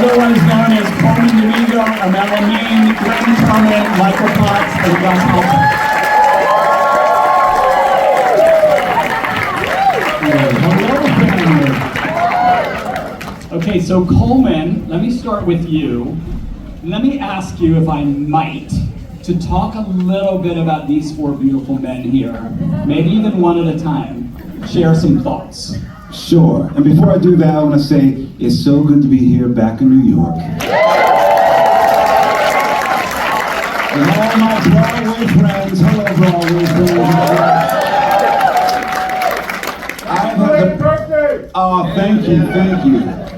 otherwise known as Colman Domingo, Aml Ameen, Glynn Turman, Michael Potts, and Gus Halper. Okay, so Colman, let me start with you. Let me ask you, if I might, to talk a little bit about these four beautiful men here, maybe even one at a time. Share some thoughts. Sure. And before I do that, I want to say it's so good to be here back in New York. And all my Broadway friends, hello Broadway friends. Oh, thank you.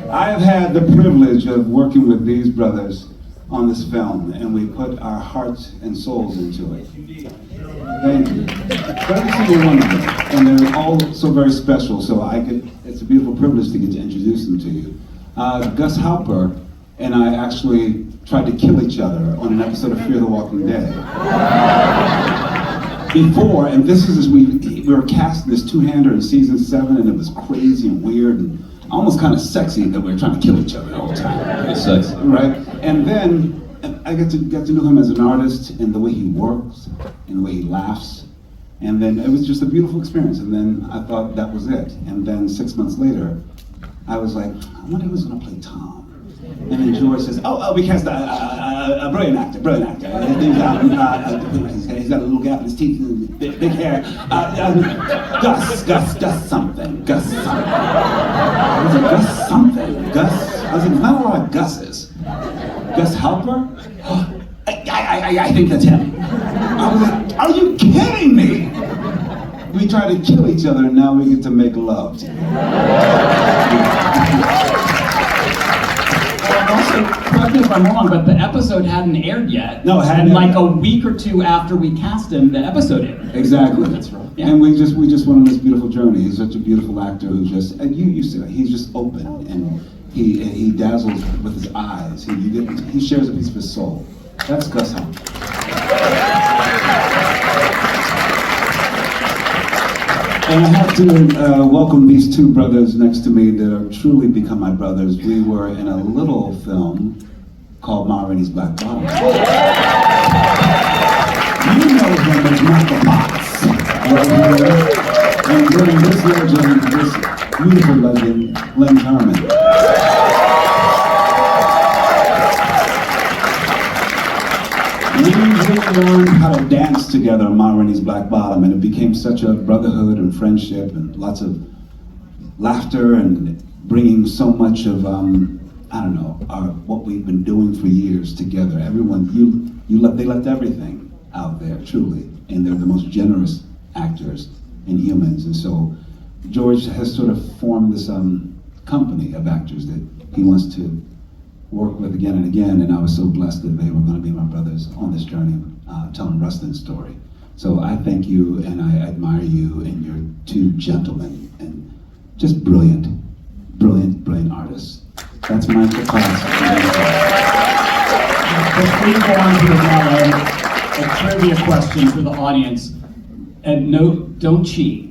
I have had the privilege of working with these brothers on this film, and we put our hearts and souls into it. Thank you. Every single one of them, and they're all so very special. So it's a beautiful privilege to get to introduce them to you. Gus Halper and I actually tried to kill each other on an episode of Fear the Walking Dead. Before, and this is we were cast in this two-hander in season 7, and it was crazy and weird and almost kind of sexy that we were trying to kill each other all the time. It's sexy, right? And then I got to know him as an artist and the way he works and the way he laughs. And then it was just a beautiful experience. And then I thought that was it. And then 6 months later, I was like, I wonder who's going to play Tom. And then George says, we cast a brilliant actor. He's got a little gap in his teeth and big hair. Gus something. Gus something. Gus? I was like, there's not a lot of Gus's. Gus Halper? I think that's him. I was like, are you kidding me? We try to kill each other and now we get to make love. Also, correct me if I'm wrong, but the episode hadn't aired yet. No, it hadn't. And like a week or two after we cast him, the episode aired. Exactly. That's right. Yeah. And we just went on this beautiful journey. He's such a beautiful actor who just, and you see that, he's just open and he dazzles with his eyes. He shares a piece of his soul. That's Gus Halper. And I have to welcome these two brothers next to me that have truly become my brothers. We were in a little film called Ma Rainey's Black Bottom. You know him as Michael Potts. And during this legend, this beautiful legend, Glynn Turman. We learned how to dance together on Ma Rainey's Black Bottom, and it became such a brotherhood and friendship and lots of laughter and bringing so much of, what we've been doing for years together. Everyone, they left everything out there, truly, and they're the most generous actors and humans. And so George has sort of formed this company of actors that he wants to work with again and again, and I was so blessed that they were going to be my brothers on this journey, telling Rustin's story. So I thank you, and I admire you, and you're two gentlemen, and just brilliant artists. That's my class. Before you go on to a trivia question for the audience, and no, don't cheat.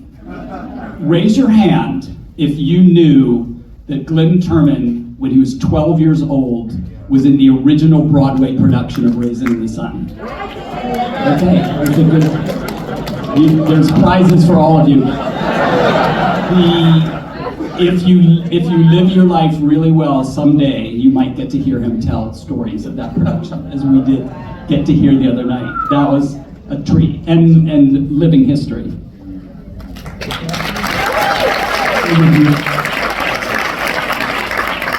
Raise your hand if you knew that Glynn Turman, when he was 12 years old, was in the original Broadway production of Raisin in the Sun. Okay, that's a good. There's prizes for all of you. If you live your life really well, someday you might get to hear him tell stories of that production, as we did get to hear the other night. That was a treat and living history.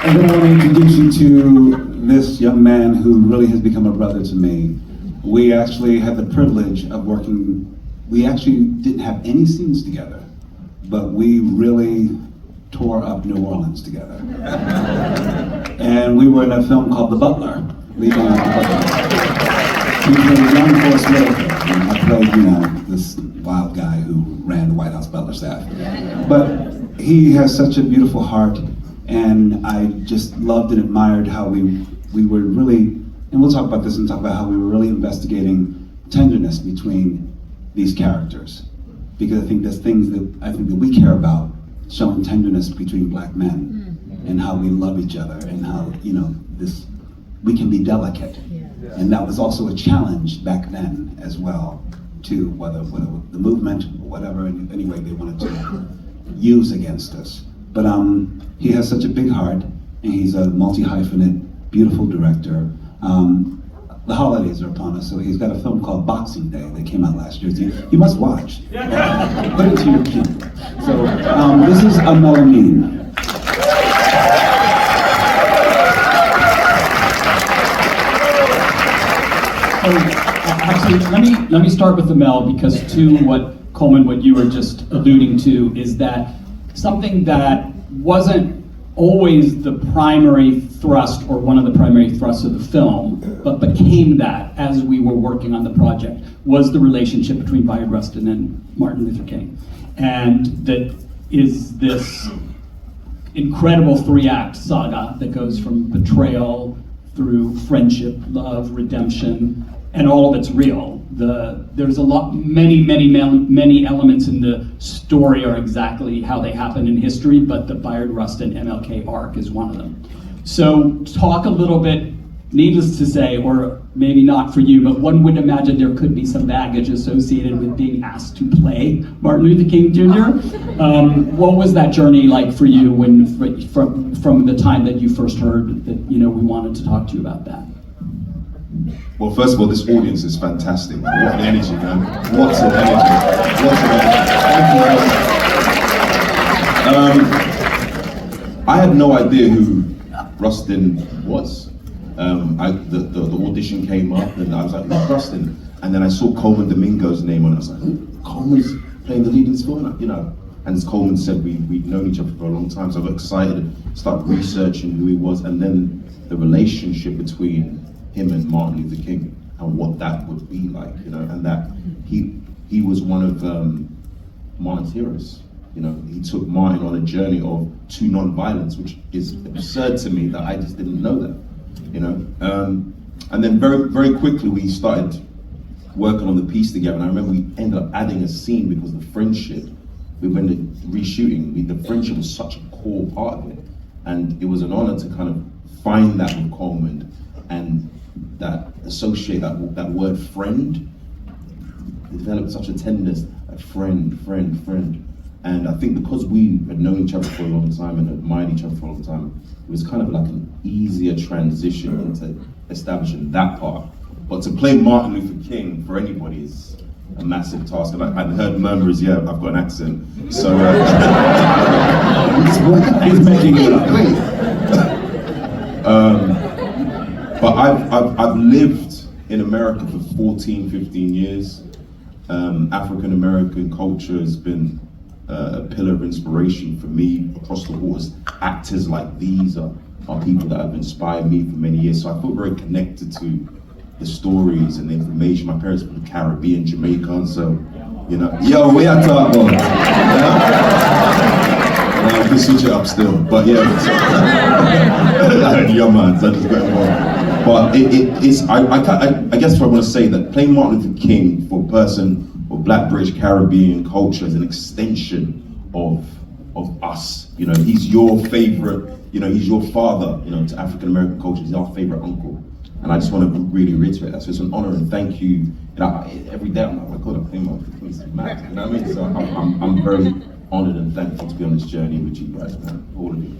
And then I want to introduce you to this young man who really has become a brother to me. We actually had the privilege of working, we actually didn't have any scenes together, but we really tore up New Orleans together. And we were in a film called The Butler. We played young Forrest Whitaker, and I played, this wild guy who ran the White House butler staff. But he has such a beautiful heart, and I just loved and admired how we were really, and we'll talk about this and talk about how we were really investigating tenderness between these characters. Because I think there's things that we care about, showing tenderness between black men. and how we love each other, and how, we can be delicate. And that was also a challenge back then as well, to whether the movement or whatever, any way they wanted to use against us. But he has such a big heart, and he's a multi-hyphenate, beautiful director. The holidays are upon us, so he's got a film called Boxing Day that came out last year. You must watch. Put it to your queue. So this is Aml Ameen. So, actually, let me start with Aml, because Colman, what you were just alluding to is that something that wasn't always the primary thrust or one of the primary thrusts of the film, but became that as we were working on the project, was the relationship between Bayard Rustin and Martin Luther King. And that is this incredible 3-act saga that goes from betrayal through friendship, love, redemption, and all of it's real. There's many elements in the story are exactly how they happen in history, but the Bayard Rustin MLK arc is one of them. So talk a little bit, needless to say, or maybe not for you, but one would imagine there could be some baggage associated with being asked to play Martin Luther King Jr. What was that journey like for you from the time that you first heard that we wanted to talk to you about that? Well, first of all, this audience is fantastic. What an energy, man. What an energy. Thank you. I had no idea who Rustin was. The audition came up and I was like, who's Rustin? And then I saw Colman Domingo's name and I was like, Colman's playing the lead in this film, And as Colman said, we'd known each other for a long time, so I got excited and started researching who he was, and then the relationship between him and Martin Luther King and what that would be like, and that he was one of Martin's heroes. He took Martin on a journey to non-violence, which is absurd to me that I just didn't know that, And then very, very quickly we started working on the piece together, and I remember we ended up adding a scene because of the friendship. We went to reshooting, the friendship was such a core part of it, and it was an honor to kind of find that with Colman and associate that word friend. It developed such a tenderness, a friend. And I think because we had known each other for a long time and admired each other for a long time, it was kind of like an easier transition into establishing that part. But to play Martin Luther King for anybody is a massive task. And I'd heard murmurs, yeah, I've got an accent. So he's making it up. But I've lived in America for 14, 15 years. African American culture has been a pillar of inspiration for me across the waters. Actors like these are people that have inspired me for many years. So I feel very connected to the stories and the information. My parents were from the Caribbean, Jamaica, so yo, we are talking about. I can switch it up still, but yeah. Your man, so I just got involved. But it's I guess what I want to say, that playing Martin Luther King for a person of Black British Caribbean culture is an extension of us. He's your favorite. He's your father. To African American culture, he's our favorite uncle. And I just want to really reiterate that. So it's an honor and thank you. Every day I'm like, oh my God, I'm playing Martin Luther King. It's mad. You know what I mean? So I'm very honored and thankful to be on this journey with you guys, man. All of you.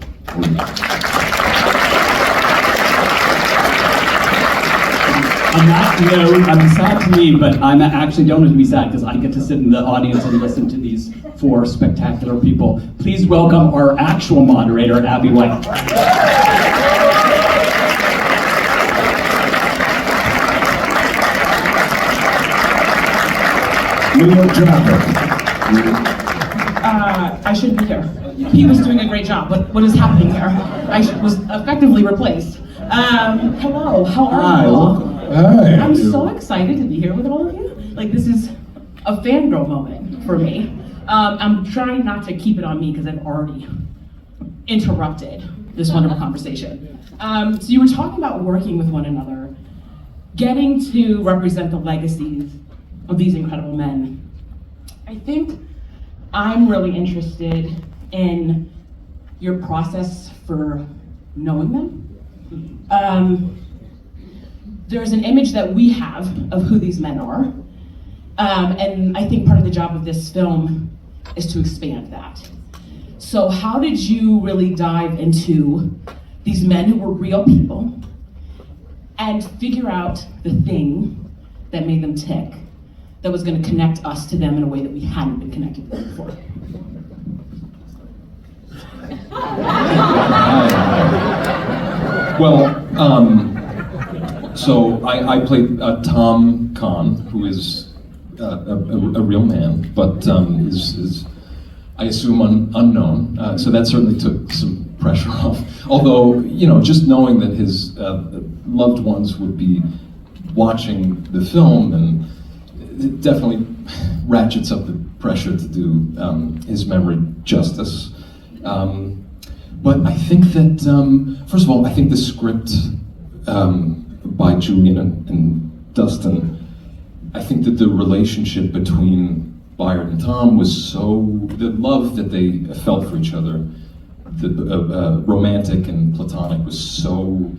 On that note, I'm sad to leave, but I actually don't have to be sad because I get to sit in the audience and listen to these 4 spectacular people. Please welcome our actual moderator, Abby White. New York traffic. I shouldn't be here. He was doing a great job. What is happening here? I was effectively replaced. Hello, how are Hi, you all? welcome. Hi. I'm so excited to be here with all of you. Like, this is a fangirl moment for me. I'm trying not to keep it on me because I've already interrupted this wonderful conversation. So you were talking about working with one another, getting to represent the legacies of these incredible men. I think I'm really interested in your process for knowing them. There's an image that we have of who these men are, and I think part of the job of this film is to expand that. So how did you really dive into these men who were real people and figure out the thing that made them tick, that was going to connect us to them in a way that we hadn't been connected to them before? Well, so I played Tom Kahn, who is a real man, but is I assume unknown. So that certainly took some pressure off. Although, you know, just knowing that his loved ones would be watching the film, and it definitely ratchets up the pressure to do his memory justice. But I think that, first of all, I think the script by Julian and Dustin, I think that the relationship between Byard and Tom was so, the love that they felt for each other, the romantic and platonic, was so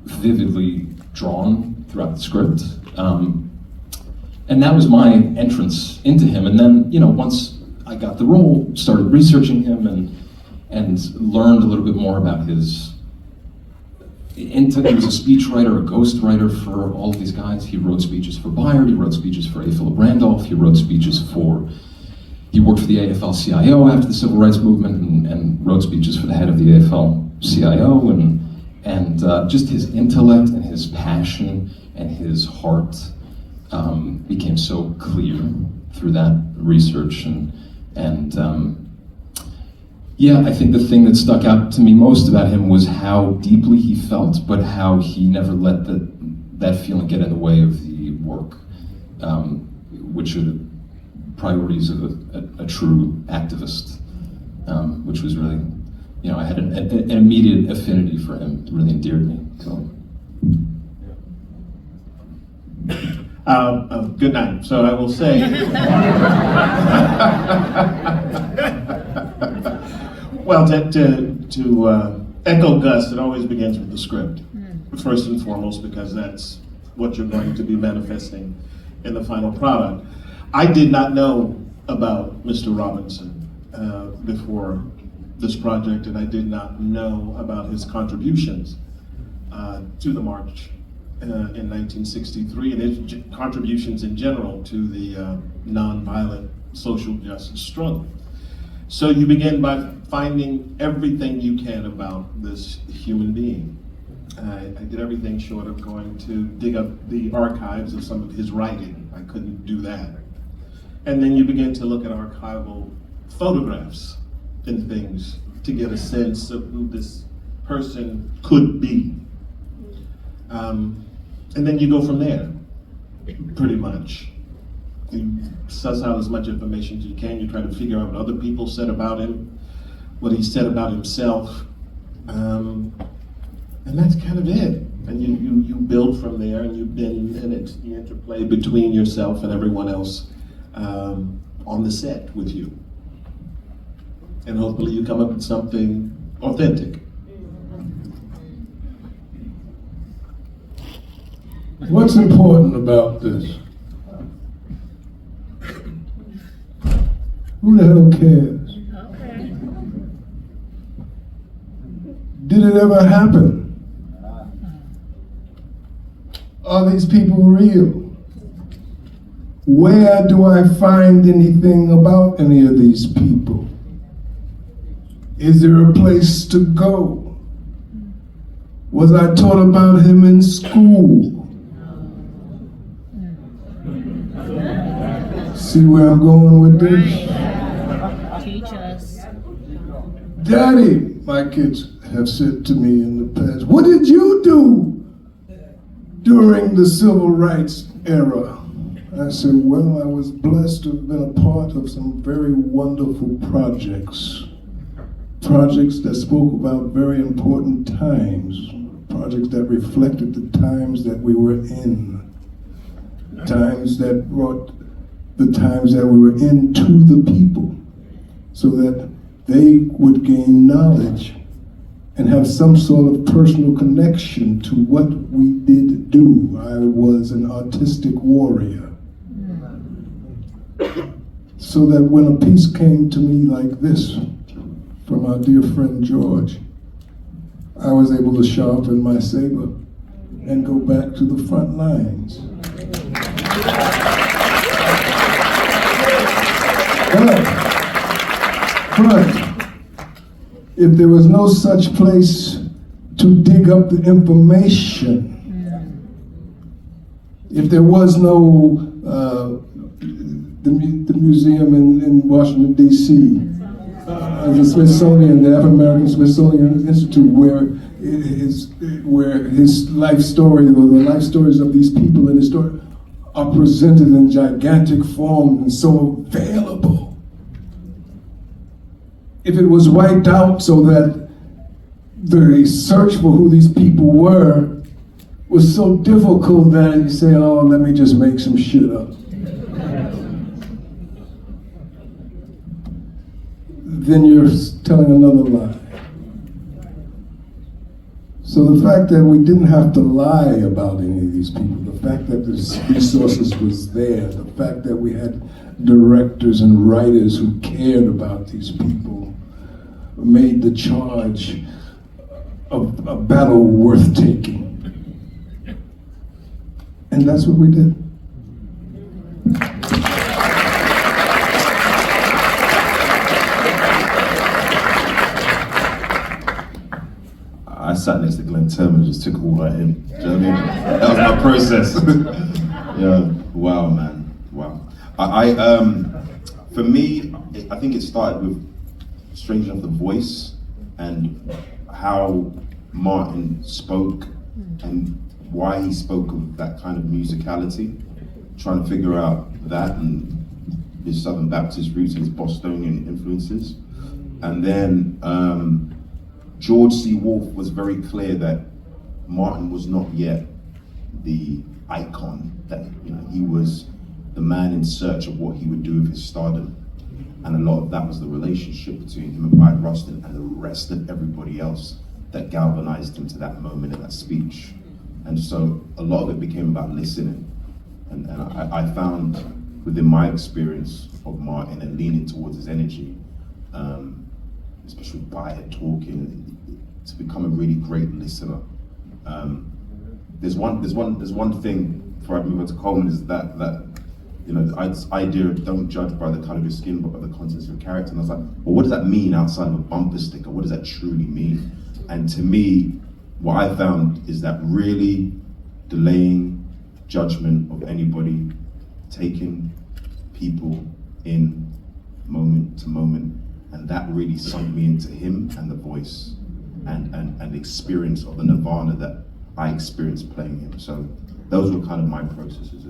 vividly drawn throughout the script. And that was my entrance into him. And then, you know, once I got the role, started researching him and learned a little bit more about his, he was a speechwriter, a ghostwriter for all of these guys. He wrote speeches for Byard, he wrote speeches for A. Philip Randolph, he wrote speeches for, he worked for the AFL-CIO after the Civil Rights Movement and wrote speeches for the head of the AFL-CIO, and just his intellect and his passion and his heart became so clear through that research. Yeah, I think the thing that stuck out to me most about him was how deeply he felt, but how he never let that feeling get in the way of the work, which are the priorities of a true activist, which was really, you know, I had an immediate affinity for him. It really endeared me to him. Good night. So I will say, well, to echo Gus, it always begins with the script, first and foremost, because that's what you're going to be manifesting in the final product. I did not know about Mr. Robinson before this project, and I did not know about his contributions to the march in 1963, and his contributions in general to the nonviolent social justice struggle. So you begin by finding everything you can about this human being. I did everything short of going to dig up the archives of some of his writing. I couldn't do that. And then you begin to look at archival photographs and things to get a sense of who this person could be. And then you go from there, pretty much. You suss out as much information as you can. You try to figure out what other people said about him, what he said about himself, and that's kind of it. And you build from there, and you've been in it, the interplay between yourself and everyone else on the set with you. And hopefully you come up with something authentic. What's important about this? Who the hell cares? Okay. Did it ever happen? Are these people real? Where do I find anything about any of these people? Is there a place to go? Was I taught about him in school? See where I'm going with this? Teach us. Daddy, my kids have said to me in the past, what did you do during the civil rights era? I said, well, I was blessed to have been a part of some very wonderful projects. Projects that spoke about very important times. Projects that reflected the times that we were in. Times that brought the times that we were in to the people, so that they would gain knowledge and have some sort of personal connection to what we did do. I was an artistic warrior. So that when a piece came to me like this from our dear friend George, I was able to sharpen my saber and go back to the front lines. But if there was no such place to dig up the information, if there was no the museum in Washington, D.C., the Smithsonian, the African American Smithsonian Institute, where his life story, or the life stories of these people in his story, are presented in gigantic form and so available. If it was wiped out so that the search for who these people were was so difficult that you say, oh, let me just make some shit up. Then you're telling another lie. So the fact that we didn't have to lie about any of these people, the fact that the resources was there, the fact that we had directors and writers who cared about these people, made the charge of a battle worth taking. And that's what we did. I sat next to Glynn Turman and just took all that in. Do you know what I mean? That was my process. Yeah, wow, man, wow. For me, I think it started with, strange enough, the voice and how Martin spoke and why he spoke of that kind of musicality, trying to figure out that and his Southern Baptist roots and his Bostonian influences. And then George C. Wolfe was very clear that Martin was not yet the icon, that he was the man in search of what he would do with his stardom. And a lot of that was the relationship between him and Mike Rustin and the rest of everybody else that galvanized him to that moment in that speech. And so a lot of it became about listening. And I found within my experience of Martin and leaning towards his energy, especially by it talking, to become a really great listener. There's one thing before I move on to Colman, is that this idea of don't judge by the color of your skin, but by the contents of your character. And I was like, well, what does that mean outside of a bumper sticker? What does that truly mean? And to me, what I found is that really delaying judgment of anybody, taking people in moment to moment, and that really sunk me into him and the voice and the experience of the nirvana that I experienced playing him. So those were kind of my processes.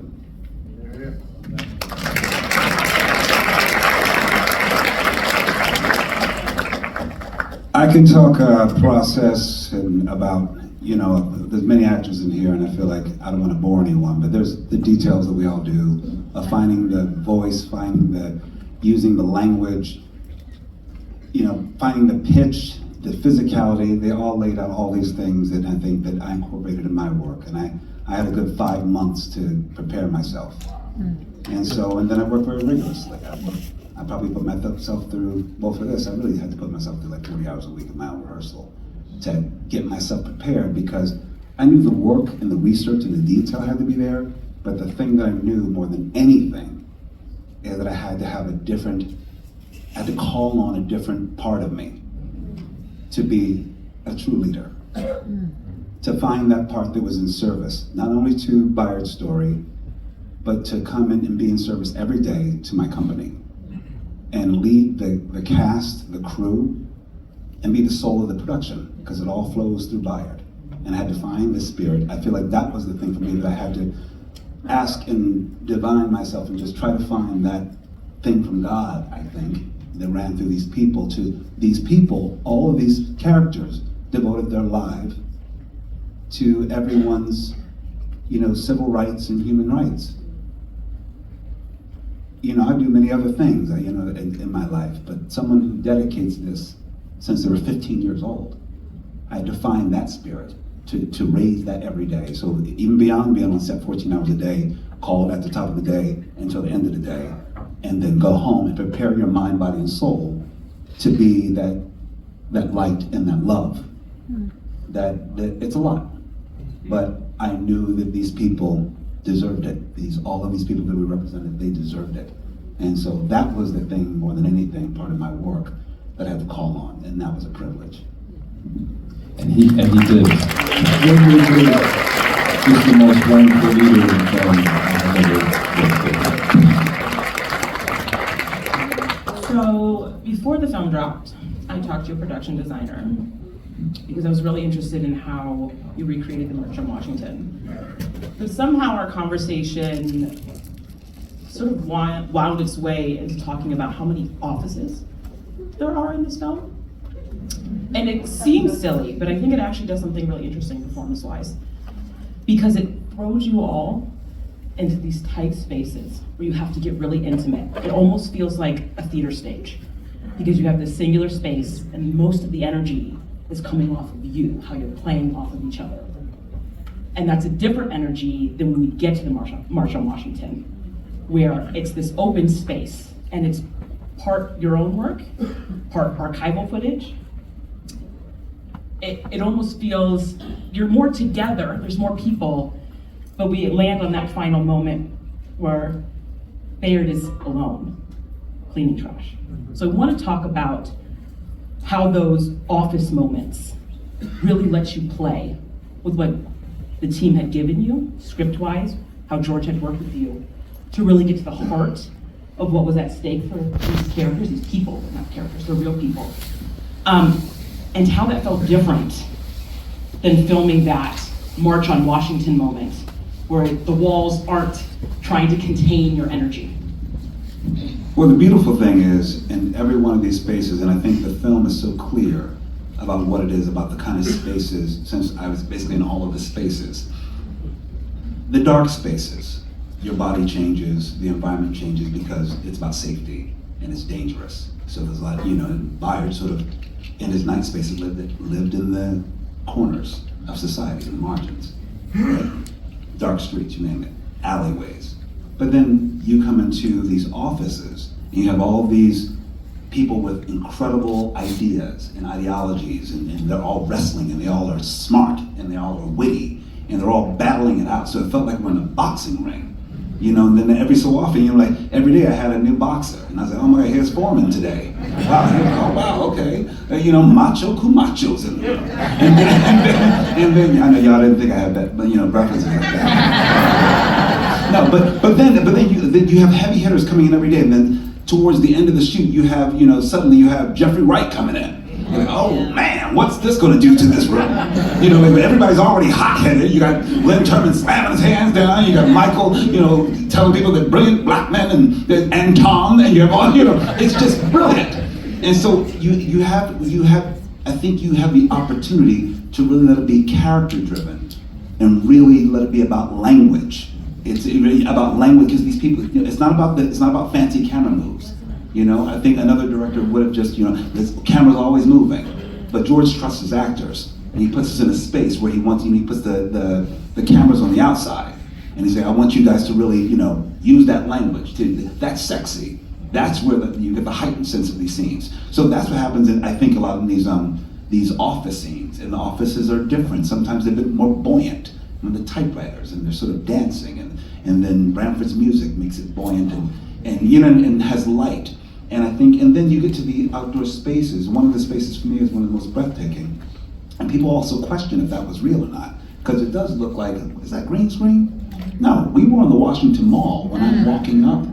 I can talk process and about, there's many actors in here, and I feel like I don't want to bore anyone, but there's the details that we all do of finding the voice, using the language, finding the pitch, the physicality. They all laid out all these things that I think that I incorporated in my work, and I had a good 5 months to prepare myself. And then I worked very rigorously. I probably put myself through, well, for this, I really had to put myself through like 40 hours a week of my own rehearsal to get myself prepared, because I knew the work and the research and the detail had to be there, but the thing that I knew more than anything is that I had to call on a different part of me to be a true leader, to find that part that was in service, not only to Bayard's story, but to come in and be in service every day to my company and lead the cast, the crew, and be the soul of the production, because it all flows through Bayard. And I had to find the spirit. I feel like that was the thing for me, that I had to ask and divine myself and just try to find that thing from God, I think, that ran through these people. To these people, all of these characters devoted their life to everyone's, civil rights and human rights. I do many other things, in my life, but someone who dedicates this since they were 15 years old, I had to find that spirit to raise that every day. So even beyond being on set 14 hours a day, called at the top of the day until the end of the day, and then go home and prepare your mind, body, and soul to be that light and that love. That it's a lot, but I knew that these people deserved it. All of these people that we represented, they deserved it. And so that was the thing, more than anything, part of my work that I had to call on, and that was a privilege. And he did. He's the most wonderful leader in film I've ever worked with. So before the film dropped, I talked to your production designer because I was really interested in how you recreated the March on Washington. But somehow our conversation sort of wound its way into talking about how many offices there are in this film. And it seems silly, but I think it actually does something really interesting performance-wise, because it throws you all into these tight spaces where you have to get really intimate. It almost feels like a theater stage, because you have this singular space and most of the energy is coming off of you, how you're playing off of each other. And that's a different energy than when we get to the March on Washington, where it's this open space and it's part your own work, part archival footage. It almost feels you're more together, there's more people, but we land on that final moment where Bayard is alone, cleaning trash. So I want to talk about how those office moments really let you play with what the team had given you, script-wise, how George had worked with you, to really get to the heart of what was at stake for these characters, these people, they're not characters, they're real people. And how that felt different than filming that March on Washington moment, where the walls aren't trying to contain your energy. Well, the beautiful thing is, in every one of these spaces, and I think the film is so clear about what it is, about the kind of spaces, since I was basically in all of the spaces. The dark spaces, your body changes, the environment changes because it's about safety and it's dangerous. So there's a lot, Bayard sort of, in his night spaces, lived in the corners of society, the margins, right? Dark streets, you name it, alleyways. But then you come into these offices, and you have all these people with incredible ideas and ideologies, and they're all wrestling, and they all are smart, and they all are witty, and they're all battling it out. So it felt like we're in a boxing ring, and then every so often, every day I had a new boxer, and I was like, oh my God, here's Foreman today. Wow, okay. Macho Cumachos, and then I know y'all didn't think I had that, but references like that. No, but then you have heavy hitters coming in every day, and then towards the end of the shoot, you have, suddenly you have Jeffrey Wright coming in. You're like, oh man, what's this going to do to this room? Everybody's already hot-headed. You got Glynn Turman slamming his hands down. You got Michael, telling people that brilliant black men and Tom, and you have all, it's just brilliant. And so you have, I think you have the opportunity to really let it be character-driven and really let it be about language. It's really about language, because these people, it's not about fancy camera moves. I think another director would have just, this camera's always moving. But George trusts his actors, and he puts us in a space where he wants, he puts the cameras on the outside. And he's like, I want you guys to really, use that language. That's sexy. That's where you get the heightened sense of these scenes. So that's what happens in, I think, a lot of these office scenes. And the offices are different. Sometimes they're a bit more buoyant. The typewriters, and they're sort of dancing, and then Branford's music makes it buoyant and has light. And I think, and then you get to the outdoor spaces. One of the spaces for me is one of the most breathtaking. And people also question if that was real or not, because it does look like, is that green screen? No, we were on the Washington Mall when I'm walking up,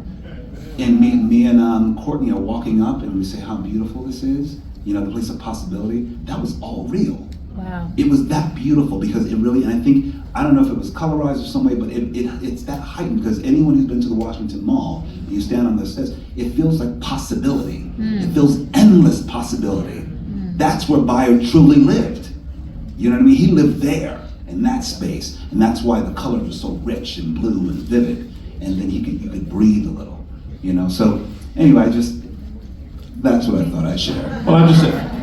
and me and Courtney are walking up, and we say how beautiful this is, the place of possibility. That was all real. Wow. It was that beautiful because it really, and I think, I don't know if it was colorized or some way, but it's that heightened, because anyone who's been to the Washington Mall, and you stand on the steps, it feels like possibility. It feels endless possibility. That's where Bayard truly lived. You know what I mean? He lived there, in that space, and that's why the colors were so rich and blue and vivid, and then you could breathe a little. So anyway, that's what I thought I'd share. Well,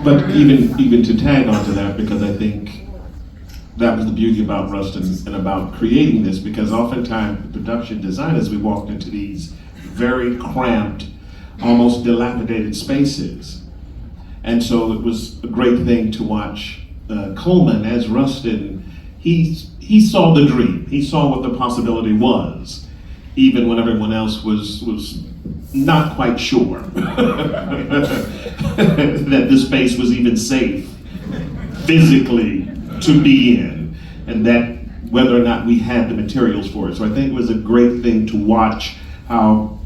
but even to tag onto that, because I think that was the beauty about Rustin and about creating this, because oftentimes the production designers, we walked into these very cramped, almost dilapidated spaces. And so it was a great thing to watch Colman as Rustin. He saw the dream. He saw what the possibility was, even when everyone else was not quite sure that the space was even safe physically to be in, and that whether or not we had the materials for it. So I think it was a great thing to watch how,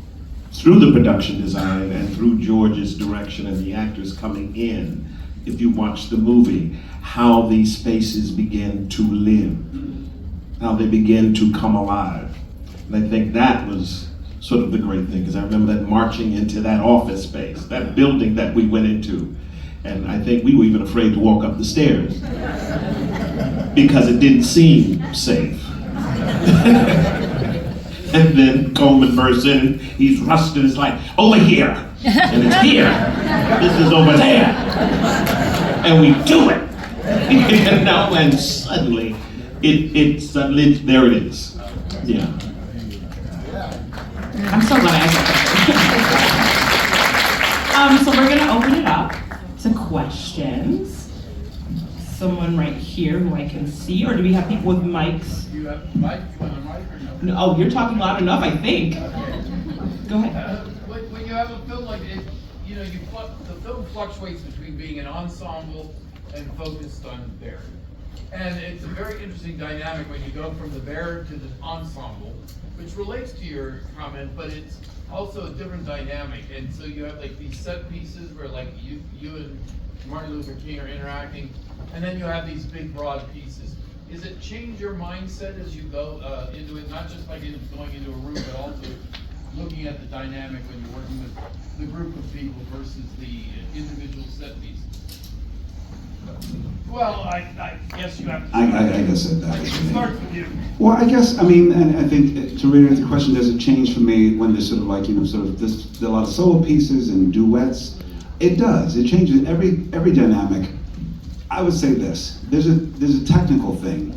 through the production design and through George's direction and the actors coming in, if you watch the movie, how these spaces begin to live, how they begin to come alive. And I think that was sort of the great thing, because I remember that marching into that office space, that building that we went into, and I think we were even afraid to walk up the stairs because it didn't seem safe. And then Colman bursts in, and he's Rustin. It's like, over here, and it's here. This is over there, and we do it. And suddenly, suddenly there it is. Yeah. I'm so glad I asked that question. So we're gonna open it up to questions. Someone right here who I can see, or do we have people with mics? Do you have a mic? You want a mic or no? No, oh, you're talking loud enough, I think. Go ahead. When you have a film like it, the film fluctuates between being an ensemble and focused on the bear. And it's a very interesting dynamic when you go from the bear to the ensemble, which relates to your comment, but it's also a different dynamic. And so you have like these set pieces where like you and Martin Luther King are interacting, and then you have these big broad pieces. Does it change your mindset as you go into it, not just like going into a room, but also looking at the dynamic when you're working with the group of people versus the individual set pieces? Well, I guess you have to. I guess that is for me. Starts with you. Well, I guess, and I think to reiterate the question, does it change for me when there's sort of like, there's a lot of solo pieces and duets? It does. It changes every dynamic. I would say this: there's a technical thing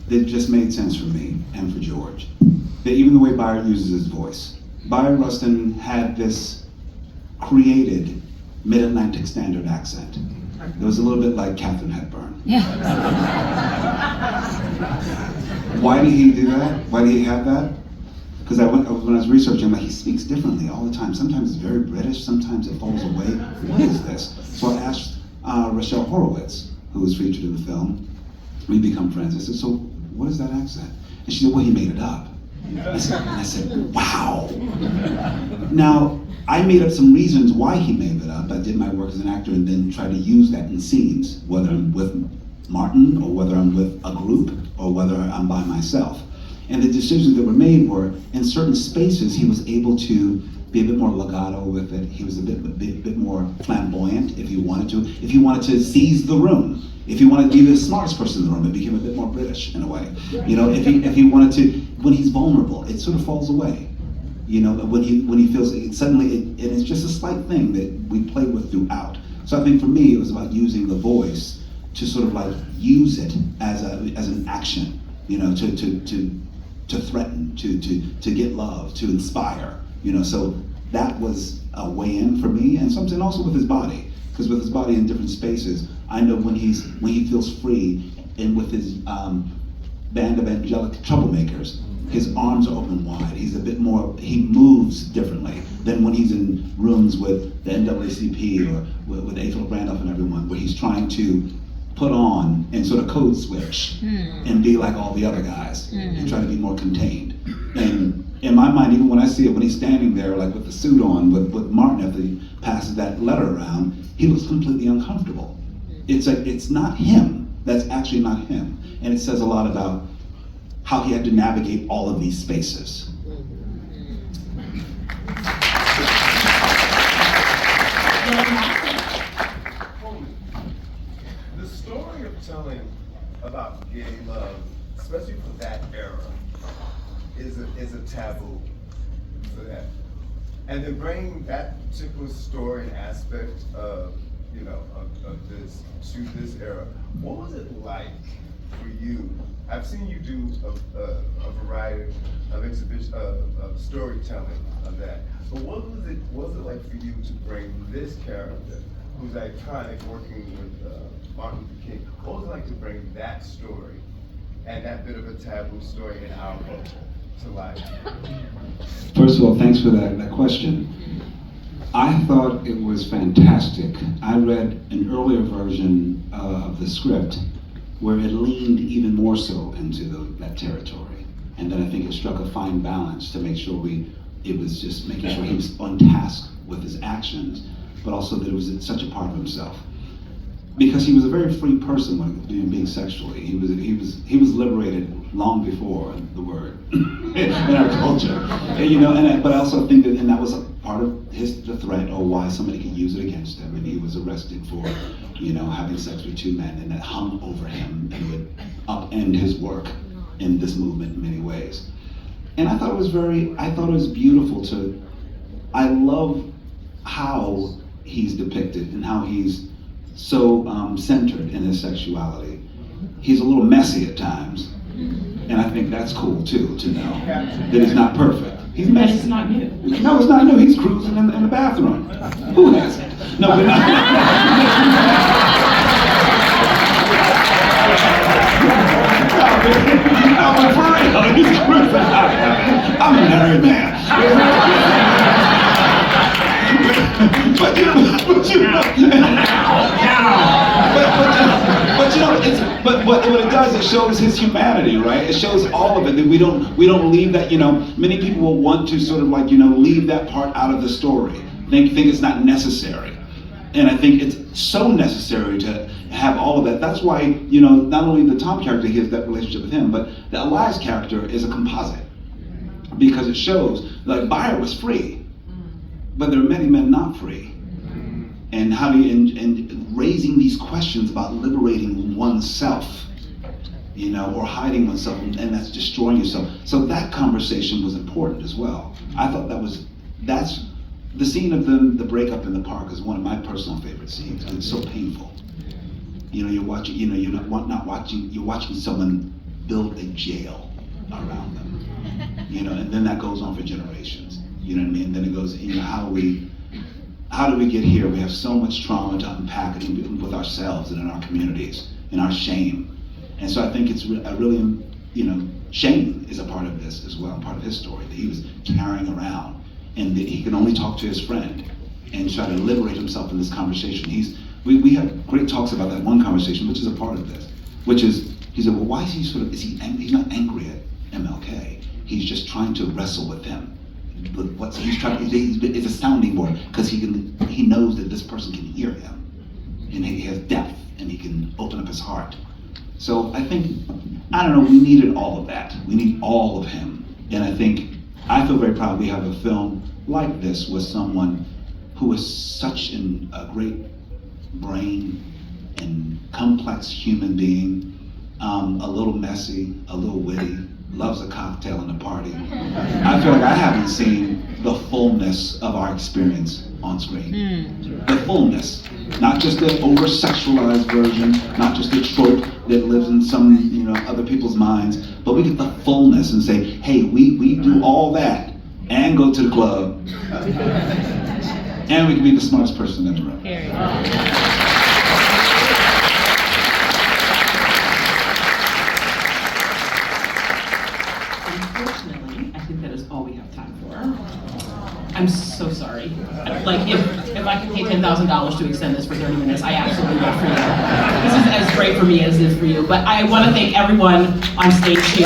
that just made sense for me and for George. That even the way Byron uses his voice, Byron Rustin had this created Mid-Atlantic Standard accent. It was a little bit like Katharine Hepburn. Yeah. Why did he do that? Why did he have that? Because when I was researching, I'm like, he speaks differently all the time. Sometimes it's very British, sometimes it falls away. What is this? So I asked Rochelle Horowitz, who was featured in the film. We become friends. I said, so what is that accent? And she said, well, he made it up. I said, wow. Now, I made up some reasons why he made it up. I did my work as an actor and then tried to use that in scenes, whether I'm with Martin or whether I'm with a group or whether I'm by myself. And the decisions that were made were, in certain spaces, he was able to be a bit more legato with it. He was a bit more flamboyant if he wanted to. If he wanted to seize the room. If he wanted to be the smartest person in the room, it became a bit more British in a way. If he wanted to, when he's vulnerable, it sort of falls away. When he feels suddenly, and it's just a slight thing that we play with throughout. So I think for me, it was about using the voice to sort of like use it as an action, to threaten, to get love, to inspire. So that was a way in for me, and something also with his body, because with his body in different spaces, I know when he feels free, and with his band of angelic troublemakers. His arms are open wide. He's a bit more, he moves differently than when he's in rooms with the NAACP or with A. Philip Randolph and everyone, where he's trying to put on and sort of code switch and be like all the other guys and try to be more contained. And in my mind, even when I see it, when he's standing there like with the suit on with Martin after he passes that letter around, he looks completely uncomfortable. It's like, it's not him. That's actually not him. And it says a lot about how he had to navigate all of these spaces. The story of telling about gay love, especially for that era, is a taboo for that. and then bring that particular story and aspect of, of this to this era. What was it like for you? I've seen you do a variety of exhibition of storytelling of that. But what was it like for you to bring this character, who's iconic, working with Martin Luther King? What was it like to bring that story and that bit of a taboo story in our book to life? First of all, thanks for that question. I thought it was fantastic. I read an earlier version of the script where it leaned even more so into that territory. And then I think it struck a fine balance to make sure it was just making sure he was on task with his actions, but also that it was such a part of himself. Because he was a very free person when being sexually. He was liberated long before the word in our culture. But I also think that, and that was a part of the threat, or why somebody could use it against him. And he was arrested for, having sex with two men, and that hung over him and would upend his work in this movement in many ways. And I thought it was beautiful I love how he's depicted and how he's so centered in his sexuality. He's a little messy at times, and I think that's cool too, to know that he's not perfect. He's messy. And it's not new. No, it's not new. He's cruising in the bathroom. Who has it? No, but not. No, but for real, he's cruising. I'm a married man. But what it does, it shows his humanity, right? It shows all of it, that we don't leave that, many people will want to sort of leave that part out of the story. Think it's not necessary. And I think it's so necessary to have all of that. That's why, not only the Tom character, he has that relationship with him, but the Elias character is a composite. Because it shows, Byer was free, but there are many men not free. And how do you, and raising these questions about liberating oneself, or hiding oneself, and that's destroying yourself. So that conversation was important as well. I thought that's the scene of the breakup in the park is one of my personal favorite scenes. And it's so painful. You're watching, you're watching someone build a jail around them. And then that goes on for generations. You know what I mean? And then it goes, how do we get here? We have so much trauma to unpack with ourselves and in our communities, and our shame. And so I think it's really, shame is a part of this as well, part of his story, that he was carrying around, and that he can only talk to his friend and try to liberate himself in this conversation. We had great talks about that one conversation, which is a part of this, which is, he said, well, why is he he's not angry at MLK, he's just trying to wrestle with him. It's a sounding board, because he knows that this person can hear him, and he has depth, and he can open up his heart. So I think, we needed all of that. We need all of him. And I feel very proud we have a film like this with someone who is such a great brain and complex human being, a little messy, a little witty, loves a cocktail and a party. I feel like I haven't seen the fullness of our experience on screen. The fullness, not just the over-sexualized version, not just the trope that lives in some other people's minds, but we get the fullness and say, hey, we do all that and go to the club, and we can be the smartest person in the room. I'm so sorry. If I could pay $10,000 to extend this for 30 minutes, I absolutely would for you. This is as great for me as it is for you. But I want to thank everyone on stage here.